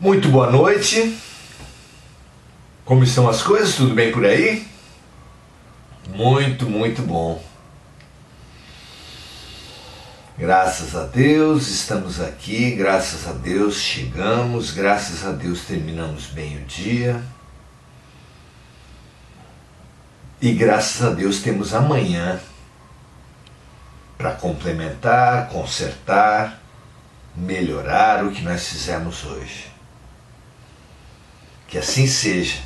Muito boa noite. Como estão as coisas? Tudo bem por aí? Muito bom. Graças a Deus estamos aqui, graças a Deus chegamos, graças a Deus terminamos bem o dia. E graças a Deus temos amanhã para complementar, consertar, melhorar o que nós fizemos hoje. Que assim seja.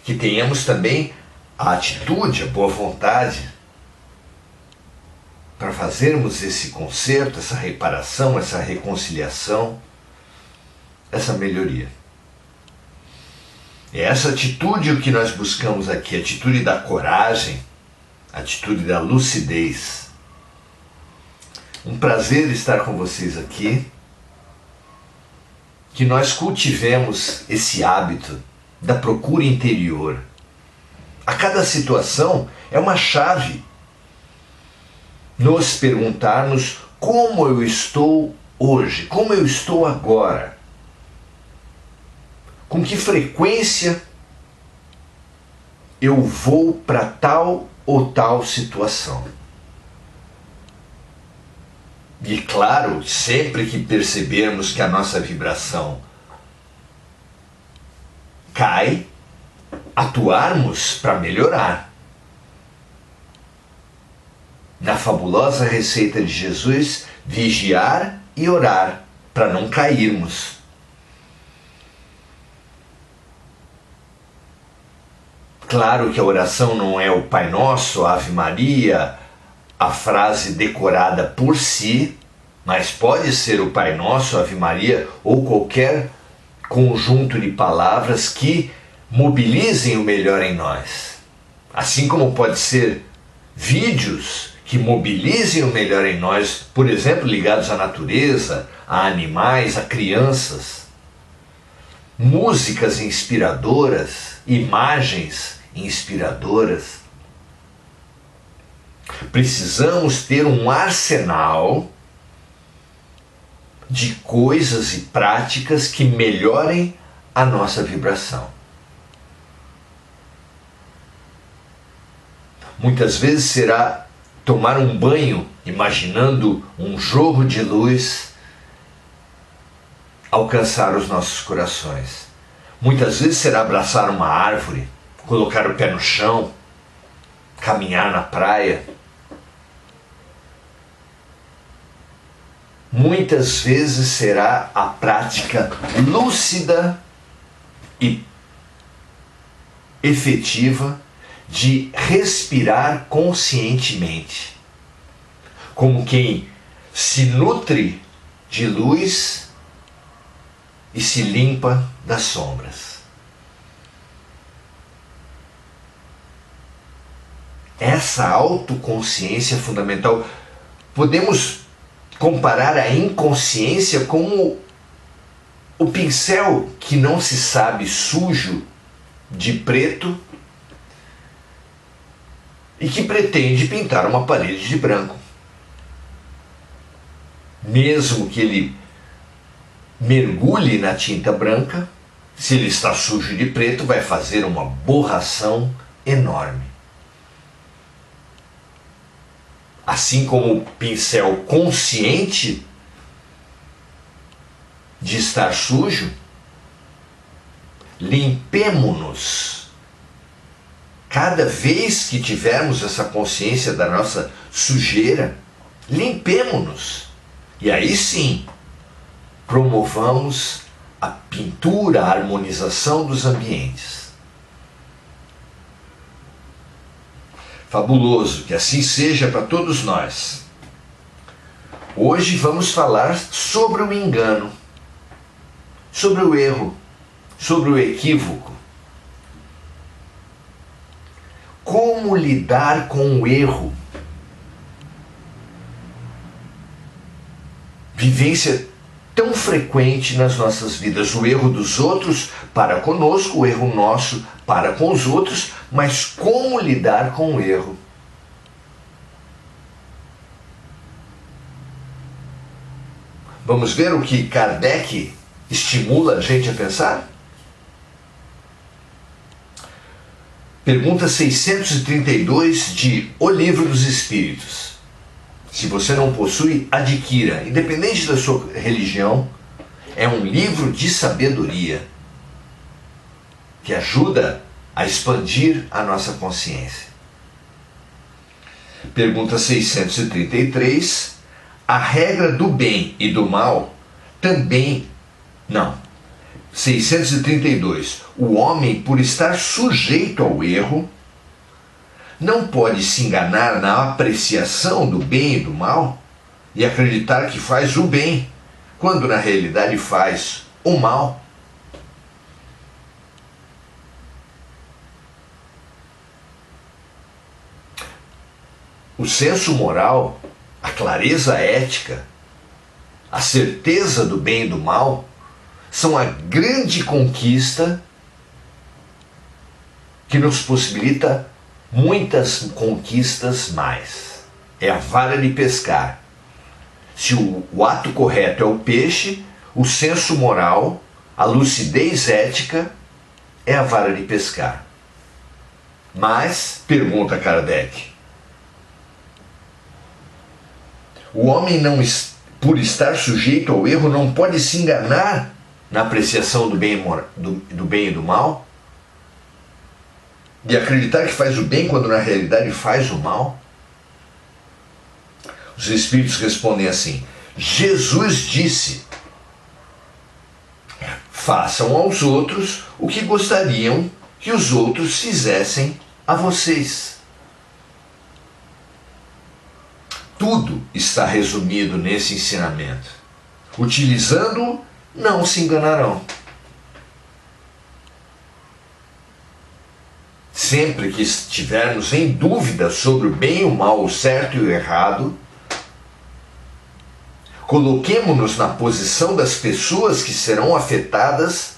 Que tenhamos também a atitude, a boa vontade para fazermos esse conserto, essa reparação, essa reconciliação, essa melhoria. É essa atitude o que nós buscamos aqui, a atitude da coragem, a atitude da lucidez. Um prazer estar com vocês aqui, que nós cultivemos esse hábito da procura interior. A cada situação é uma chave. Nos perguntarmos como eu estou hoje, como eu estou agora. Com que frequência eu vou para tal ou tal situação. E claro, sempre que percebermos que a nossa vibração cai, atuarmos para melhorar. Na fabulosa receita de Jesus, vigiar e orar para não cairmos. Claro que a oração não é o Pai Nosso, a Ave Maria, a frase decorada por si, mas pode ser o Pai Nosso, a Ave Maria ou qualquer conjunto de palavras que mobilizem o melhor em nós. Assim como pode ser vídeos que mobilizem o melhor em nós, por exemplo, ligados à natureza, a animais, a crianças. Músicas inspiradoras, imagens inspiradoras. Precisamos ter um arsenal de coisas e práticas que melhorem a nossa vibração. Muitas vezes será tomar um banho, imaginando um jorro de luz alcançar os nossos corações. Muitas vezes será abraçar uma árvore, colocar o pé no chão, caminhar na praia. Muitas vezes será a prática lúcida e efetiva de respirar conscientemente, como quem se nutre de luz e se limpa das sombras. Essa autoconsciência é fundamental. Podemos comparar a inconsciência como o pincel que não se sabe sujo de preto e que pretende pintar uma parede de branco. Mesmo que ele mergulhe na tinta branca, se ele está sujo de preto, vai fazer uma borração enorme. Assim como o pincel consciente de estar sujo, limpemo-nos. Cada vez que tivermos essa consciência da nossa sujeira, limpemo-nos. E aí sim, promovamos a pintura, a harmonização dos ambientes. Fabuloso, que assim seja para todos nós. Hoje vamos falar sobre o engano, sobre o erro, sobre o equívoco. Como lidar com o erro? Vivência tão frequente nas nossas vidas, o erro dos outros para conosco, o erro nosso para com os outros, mas como lidar com o erro? Vamos ver o que Kardec estimula a gente a pensar? Pergunta 632 de O Livro dos Espíritos. Se você não possui, adquira. Independente da sua religião, é um livro de sabedoria que ajuda a expandir a nossa consciência. Pergunta 633. A regra do bem e do mal também... Não. 632. O homem, por estar sujeito ao erro, não pode se enganar na apreciação do bem e do mal e acreditar que faz o bem, quando na realidade faz o mal. O senso moral, a clareza ética, a certeza do bem e do mal são a grande conquista que nos possibilita muitas conquistas mais. É a vara de pescar. Se o ato correto é o peixe, o senso moral, a lucidez ética é a vara de pescar. Mas, pergunta Kardec, o homem, por estar sujeito ao erro, não pode se enganar na apreciação do bem e do mal? De acreditar que faz o bem quando na realidade faz o mal? Os Espíritos respondem assim: Jesus disse: façam aos outros o que gostariam que os outros fizessem a vocês. Tudo está resumido nesse ensinamento. Utilizando-o, não se enganarão. Sempre que estivermos em dúvida sobre o bem e o mal, o certo e o errado, coloquemo-nos na posição das pessoas que serão afetadas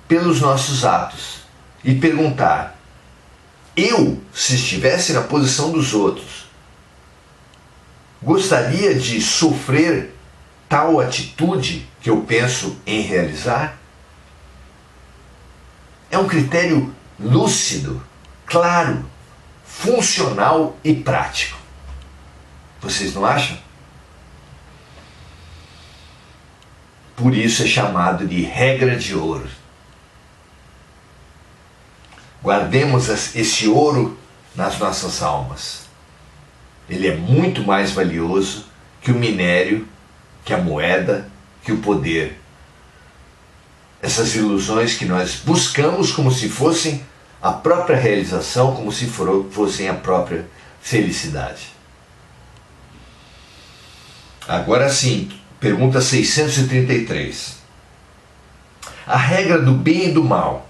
pelos nossos atos e perguntar: eu, se estivesse na posição dos outros, gostaria de sofrer tal atitude que eu penso em realizar? É um critério lúcido, claro, funcional e prático. Vocês não acham? Por isso é chamado de regra de ouro. Guardemos esse ouro nas nossas almas. Ele é muito mais valioso que o minério, que a moeda, que o poder. Essas ilusões que nós buscamos como se fossem a própria realização, como se fossem a própria felicidade. Agora sim, pergunta 633. A regra do bem e do mal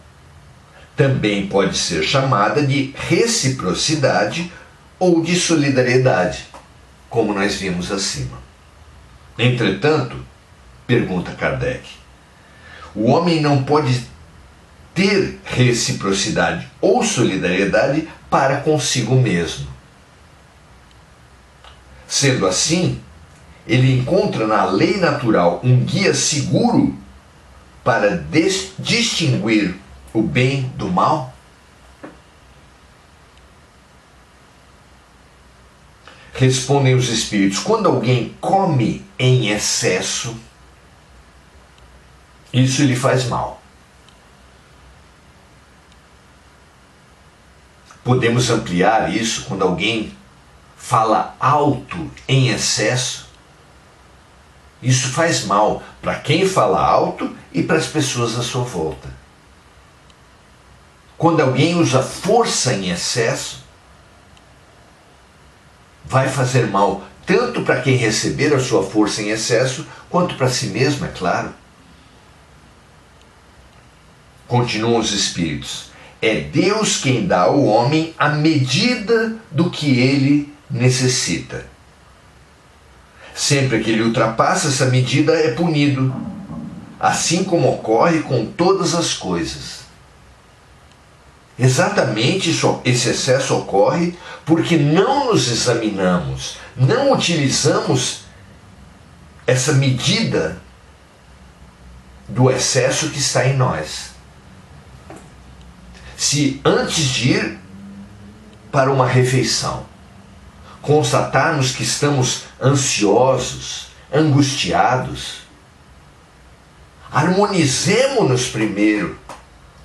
também pode ser chamada de reciprocidade ou de solidariedade, como nós vimos acima. Entretanto, pergunta Kardec, o homem não pode ter reciprocidade ou solidariedade para consigo mesmo. Sendo assim, ele encontra na lei natural um guia seguro para distinguir o bem do mal? Respondem os Espíritos: quando alguém come em excesso, isso lhe faz mal. Podemos ampliar isso quando alguém fala alto em excesso. Isso faz mal para quem fala alto e para as pessoas à sua volta. Quando alguém usa força em excesso, vai fazer mal tanto para quem receber a sua força em excesso, quanto para si mesmo, é claro. Continuam os Espíritos: é Deus quem dá ao homem a medida do que ele necessita. Sempre que ele ultrapassa essa medida, é punido, assim como ocorre com todas as coisas. Exatamente esse excesso ocorre porque não nos examinamos, não utilizamos essa medida do excesso que está em nós. Se antes de ir para uma refeição, constatarmos que estamos ansiosos, angustiados, harmonizemo-nos primeiro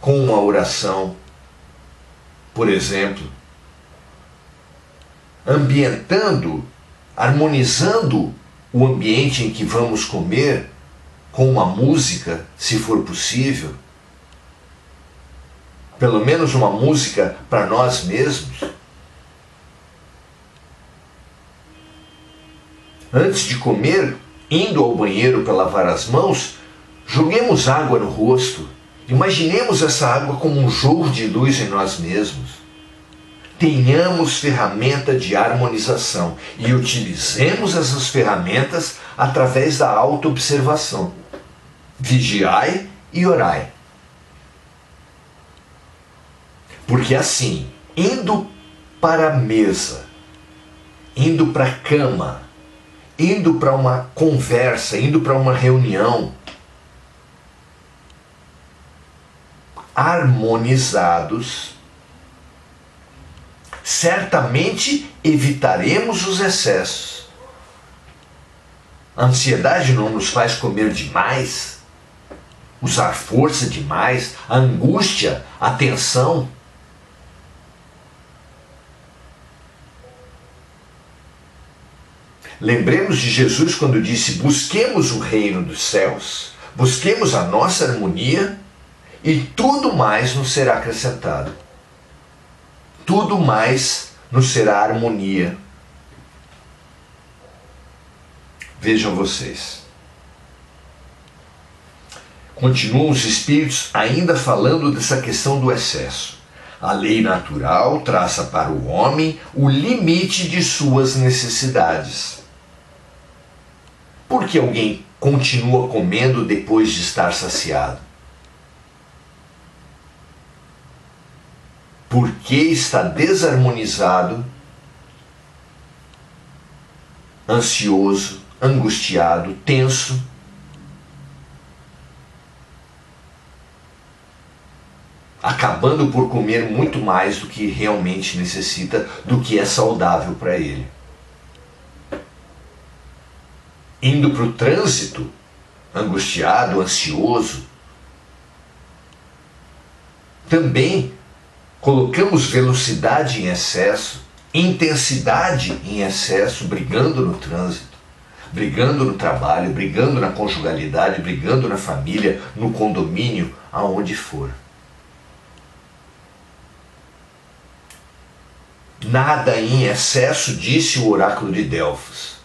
com uma oração. Por exemplo, harmonizando o ambiente em que vamos comer com uma música, se for possível. Pelo menos uma música para nós mesmos. Antes de comer, indo ao banheiro para lavar as mãos, joguemos água no rosto. Imaginemos essa água como um jogo de luz em nós mesmos. Tenhamos ferramenta de harmonização e utilizemos essas ferramentas através da autoobservação. Vigiai e orai. Porque assim, indo para a mesa, indo para a cama, indo para uma conversa, indo para uma reunião, harmonizados, certamente evitaremos os excessos. A ansiedade não nos faz comer demais, usar força demais, a angústia, a tensão. Lembremos de Jesus quando disse: busquemos o reino dos céus, busquemos a nossa harmonia e tudo mais nos será acrescentado. Tudo mais nos será harmonia. Vejam vocês. Continuam os espíritos ainda falando dessa questão do excesso. A lei natural traça para o homem o limite de suas necessidades. Por que alguém continua comendo depois de estar saciado? Porque está desarmonizado, ansioso, angustiado, tenso. Acabando por comer muito mais do que realmente necessita, do que é saudável para ele. Indo para o trânsito, angustiado, ansioso, também colocamos velocidade em excesso, intensidade em excesso, brigando no trânsito, brigando no trabalho, brigando na conjugalidade, brigando na família, no condomínio, aonde for. Nada em excesso, disse o oráculo de Delfos.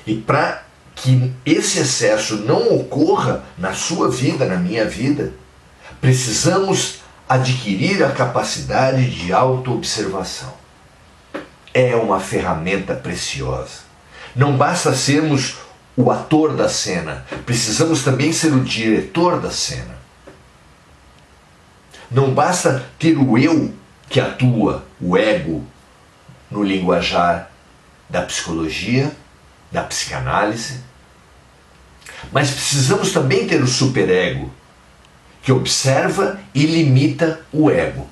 E para que esse excesso não ocorra na sua vida, na minha vida, precisamos adquirir a capacidade de autoobservação. É uma ferramenta preciosa. Não basta sermos o ator da cena, precisamos também ser o diretor da cena. Não basta ter o eu que atua, o ego, no linguajar da psicologia, da psicanálise, mas precisamos também ter o superego, que observa e limita o ego.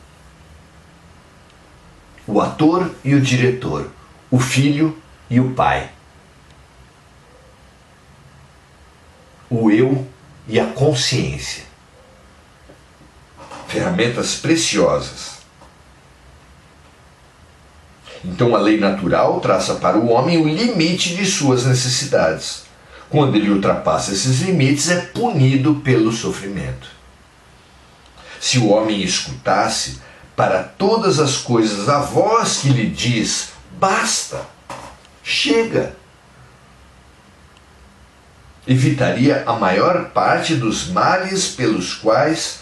O ator e o diretor, o filho e o pai. O eu e a consciência. Ferramentas preciosas. Então a lei natural traça para o homem o limite de suas necessidades. Quando ele ultrapassa esses limites, é punido pelo sofrimento. Se o homem escutasse para todas as coisas a voz que lhe diz: basta, chega, evitaria a maior parte dos males pelos quais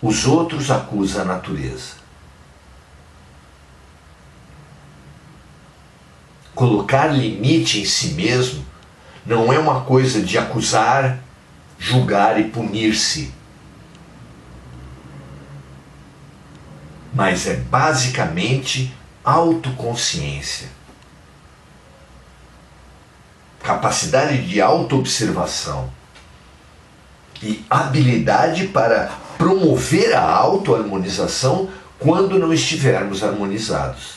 os outros acusa a natureza. Colocar limite em si mesmo não é uma coisa de acusar, julgar e punir-se, mas é basicamente autoconsciência. Capacidade de autoobservação. e habilidade para promover a autoharmonização quando não estivermos harmonizados.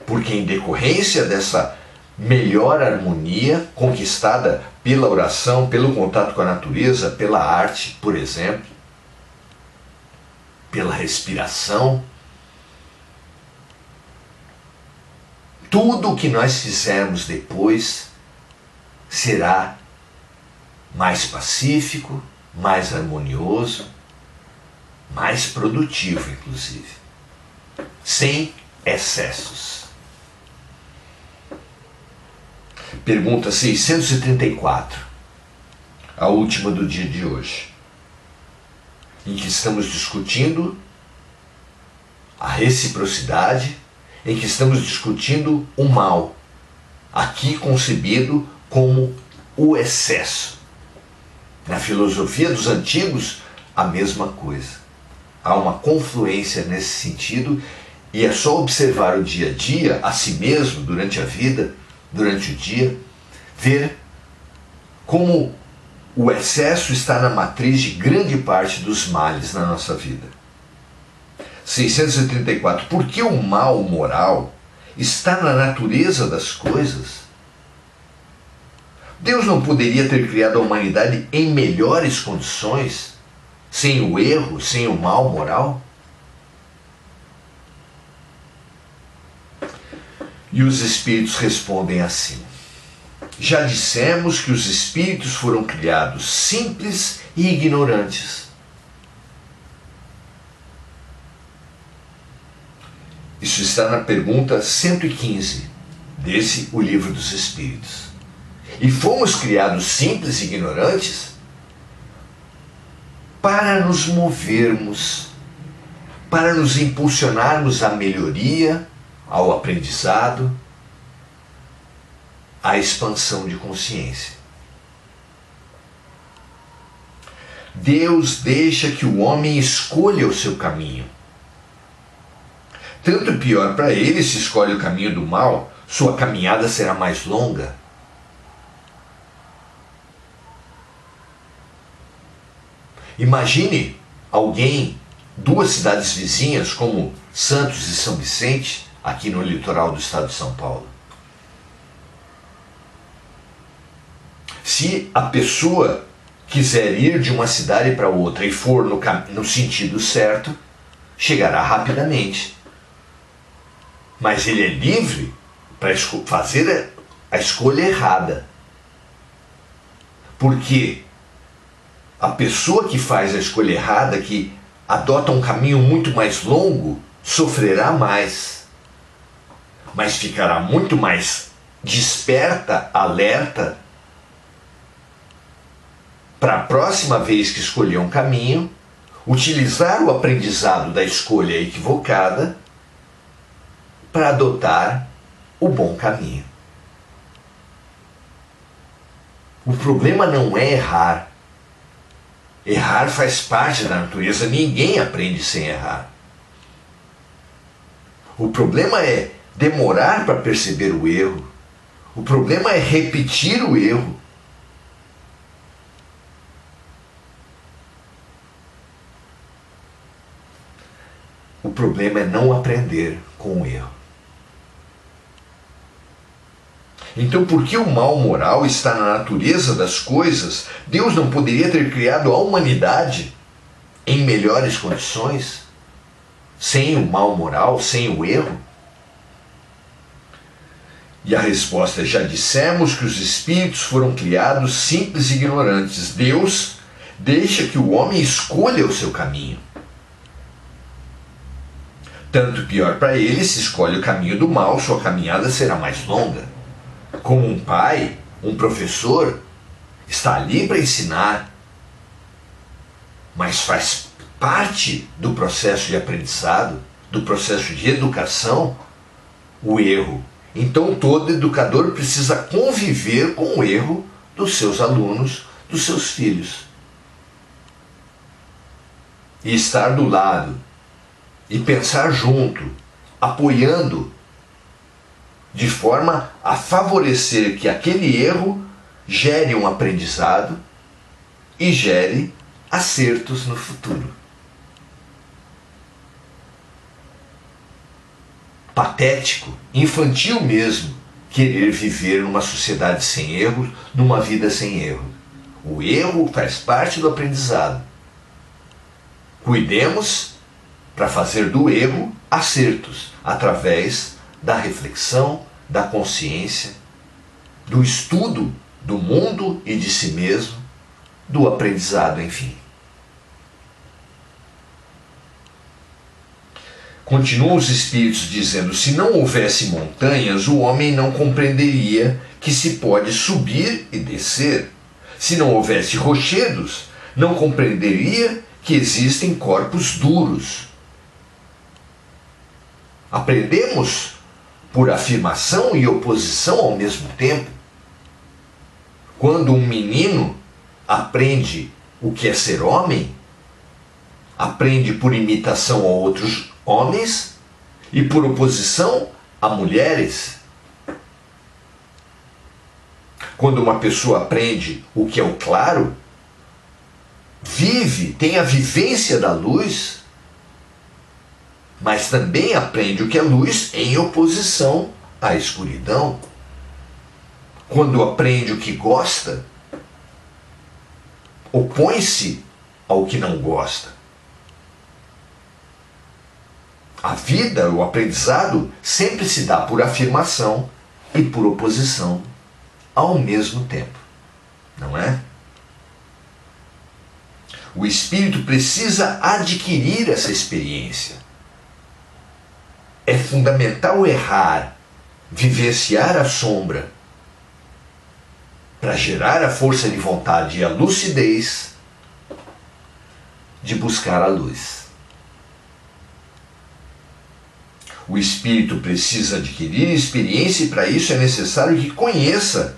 Porque em decorrência dessa melhor harmonia conquistada pela oração, pelo contato com a natureza, pela arte, por exemplo, pela respiração, tudo o que nós fizermos depois será mais pacífico, mais harmonioso, mais produtivo, inclusive, sem excessos. Pergunta 634, a última do dia de hoje, em que estamos discutindo a reciprocidade, em que estamos discutindo o mal, aqui concebido como o excesso. Na filosofia dos antigos, a mesma coisa. Há uma confluência nesse sentido, e é só observar o dia a dia, a si mesmo, durante a vida, durante o dia, ver como o excesso está na matriz de grande parte dos males na nossa vida. 634. Por que o mal moral está na natureza das coisas? Deus não poderia ter criado a humanidade em melhores condições, sem o erro, sem o mal moral? E os espíritos respondem assim: já dissemos que os espíritos foram criados simples e ignorantes. Isso está na pergunta 115 desse O Livro dos Espíritos. E fomos criados simples e ignorantes para nos movermos, para nos impulsionarmos à melhoria, ao aprendizado, à expansão de consciência. Deus deixa que o homem escolha o seu caminho. Tanto pior para ele se escolhe o caminho do mal, sua caminhada será mais longa. Imagine alguém, duas cidades vizinhas como Santos e São Vicente, aqui no litoral do estado de São Paulo. Se a pessoa quiser ir de uma cidade para outra e for no sentido certo, chegará rapidamente. Mas ele é livre para fazer a escolha errada. Porque a pessoa que faz a escolha errada, que adota um caminho muito mais longo, sofrerá mais. Mas ficará muito mais desperta, alerta, para a próxima vez que escolher um caminho, utilizar o aprendizado da escolha equivocada para adotar o bom caminho. O problema não é errar. Errar faz parte da natureza, ninguém aprende sem errar. O problema é demorar para perceber o erro. O problema é repetir o erro. O problema é não aprender com o erro. Então, porque o mal moral está na natureza das coisas, Deus não poderia ter criado a humanidade em melhores condições, sem o mal moral, sem o erro? E a resposta é: já dissemos que os espíritos foram criados simples e ignorantes. Deus deixa que o homem escolha o seu caminho. Tanto pior para ele se escolhe o caminho do mal, sua caminhada será mais longa. Como um pai, um professor, está ali para ensinar, mas faz parte do processo de aprendizado, do processo de educação, o erro. Então todo educador precisa conviver com o erro dos seus alunos, dos seus filhos. E estar do lado, e pensar junto, apoiando, de forma a favorecer que aquele erro gere um aprendizado e gere acertos no futuro. Patético, infantil mesmo, querer viver numa sociedade sem erros, numa vida sem erro. O erro faz parte do aprendizado. Cuidemos para fazer do erro acertos, através da reflexão, da consciência, do estudo do mundo e de si mesmo, do aprendizado, enfim. Continuam os espíritos dizendo: se não houvesse montanhas, o homem não compreenderia que se pode subir e descer. Se não houvesse rochedos, não compreenderia que existem corpos duros. Aprendemos por afirmação e oposição ao mesmo tempo. Quando um menino aprende o que é ser homem, aprende por imitação a outros homens e por oposição a mulheres. Quando uma pessoa aprende o que é o claro, vive, tem a vivência da luz, mas também aprende o que é luz em oposição à escuridão. Quando aprende o que gosta, opõe-se ao que não gosta. A vida, o aprendizado, sempre se dá por afirmação e por oposição ao mesmo tempo, não é? O espírito precisa adquirir essa experiência. É fundamental errar, vivenciar a sombra, para gerar a força de vontade e a lucidez de buscar a luz. O espírito precisa adquirir experiência e para isso é necessário que conheça,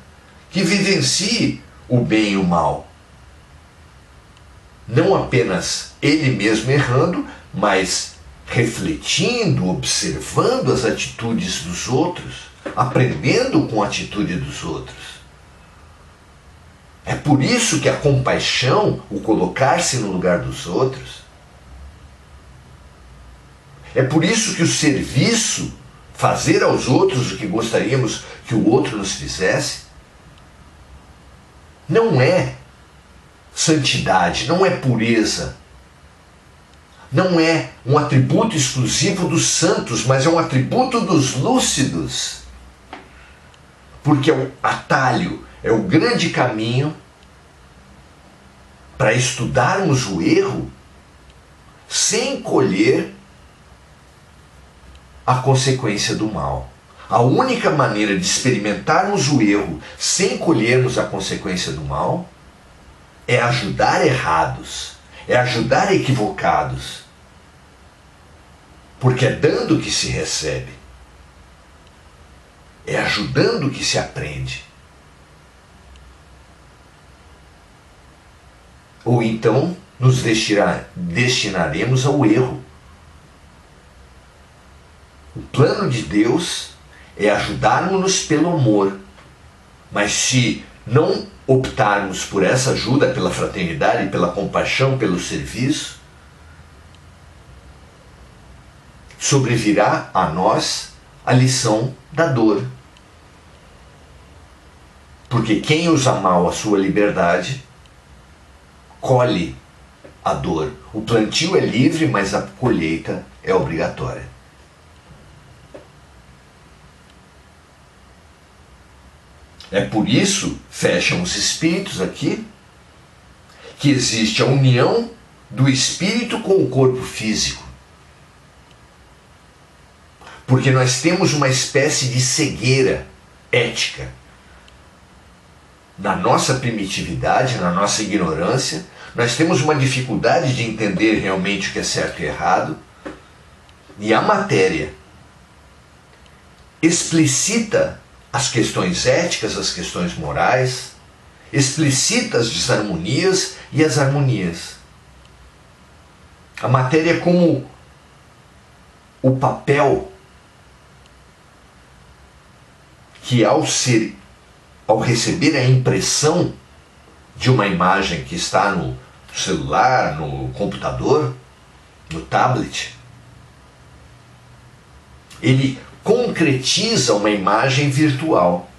que vivencie o bem e o mal. Não apenas ele mesmo errando, mas refletindo, observando as atitudes dos outros, aprendendo com a atitude dos outros. É por isso que a compaixão, o colocar-se no lugar dos outros, é por isso que o serviço, fazer aos outros o que gostaríamos que o outro nos fizesse, não é santidade, não é pureza, não é um atributo exclusivo dos santos, mas é um atributo dos lúcidos. Porque é o atalho, é o grande caminho para estudarmos o erro sem colher a consequência do mal. A única maneira de experimentarmos o erro sem colhermos a consequência do mal é ajudar errados, é ajudar equivocados. Porque é dando que se recebe, é ajudando que se aprende. Ou então nos destinaremos ao erro. O plano de Deus é ajudarmos-nos pelo amor, mas se não optarmos por essa ajuda, pela fraternidade, pela compaixão, pelo serviço, sobrevirá a nós a lição da dor. Porque quem usa mal a sua liberdade, colhe a dor. O plantio é livre, mas a colheita é obrigatória. É por isso, fecham os espíritos aqui, que existe a união do espírito com o corpo físico. Porque nós temos uma espécie de cegueira ética. Na nossa primitividade, na nossa ignorância, nós temos uma dificuldade de entender realmente o que é certo e errado. E a matéria explicita as questões éticas, as questões morais, explicita as desarmonias e as harmonias. A matéria é como o papel que ao receber a impressão de uma imagem que está no celular, no computador, no tablet. Ele concretiza uma imagem virtual.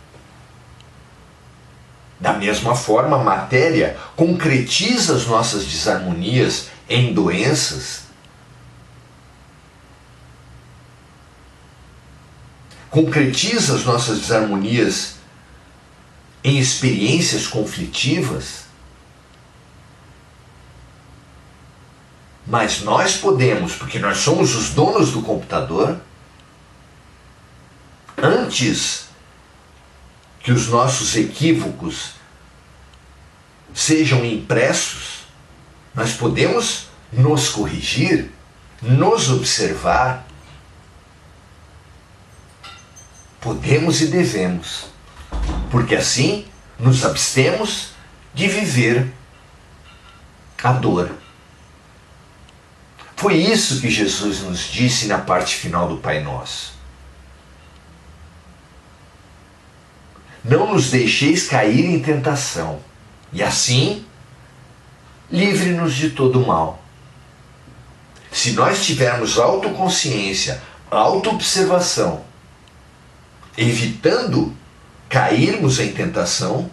Da mesma forma, a matéria concretiza as nossas desarmonias em doenças, concretiza as nossas desarmonias em experiências conflitivas. Mas nós podemos, porque nós somos os donos do computador, antes que os nossos equívocos sejam impressos, nós podemos nos corrigir, nos observar. Podemos e devemos, porque assim nos abstemos de viver a dor. Foi isso que Jesus nos disse na parte final do Pai Nosso. Não nos deixeis cair em tentação, e assim, livre-nos de todo mal. Se nós tivermos autoconsciência, autoobservação, evitando cairmos em tentação,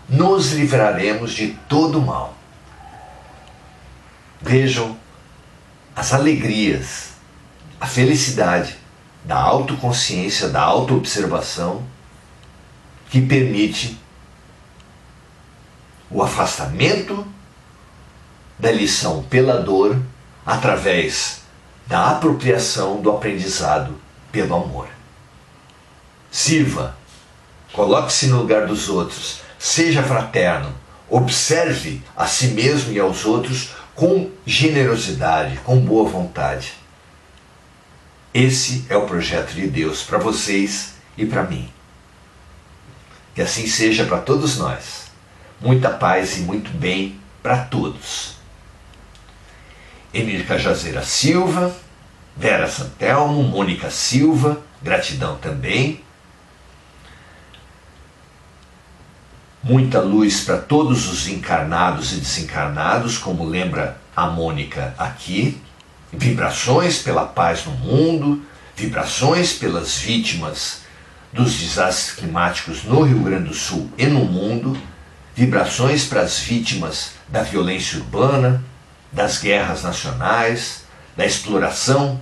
nos livraremos de todo mal. Vejam as alegrias, a felicidade da autoconsciência, da autoobservação, que permite o afastamento da lição pela dor através da apropriação do aprendizado pelo amor. Sirva, coloque-se no lugar dos outros, seja fraterno, observe a si mesmo e aos outros com generosidade, com boa vontade. Esse é o projeto de Deus para vocês e para mim. Que assim seja para todos nós. Muita paz e muito bem para todos. Emir Cajazeira Silva, Vera Santelmo, Mônica Silva, gratidão também. Muita luz para todos os encarnados e desencarnados, como lembra a Mônica aqui. Vibrações pela paz no mundo, vibrações pelas vítimas dos desastres climáticos no Rio Grande do Sul e no mundo, vibrações para as vítimas da violência urbana, das guerras nacionais, da exploração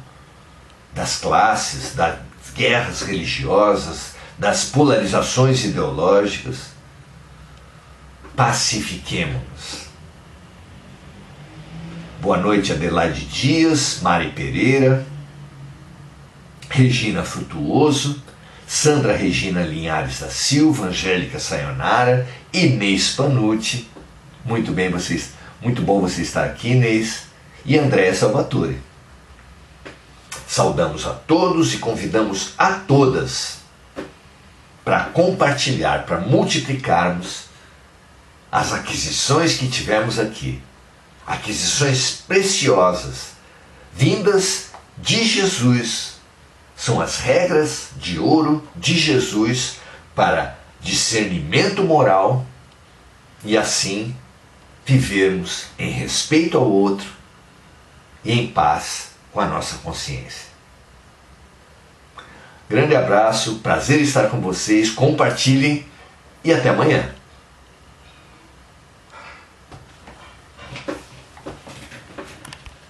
das classes, das guerras religiosas, das polarizações ideológicas. Pacifiquemo-nos. Boa noite, Adelaide Dias, Mari Pereira, Regina Frutuoso, Sandra Regina Linhares da Silva, Angélica Sayonara, Inês Panucci. Muito bom você estar aqui, Inês. E Andréa Salvatore. Saudamos a todos e convidamos a todas para compartilhar, para multiplicarmos as aquisições que tivemos aqui. Aquisições preciosas, vindas de Jesus. São as regras de ouro de Jesus para discernimento moral e assim vivermos em respeito ao outro e em paz com a nossa consciência. Grande abraço, prazer estar com vocês, compartilhem e até amanhã.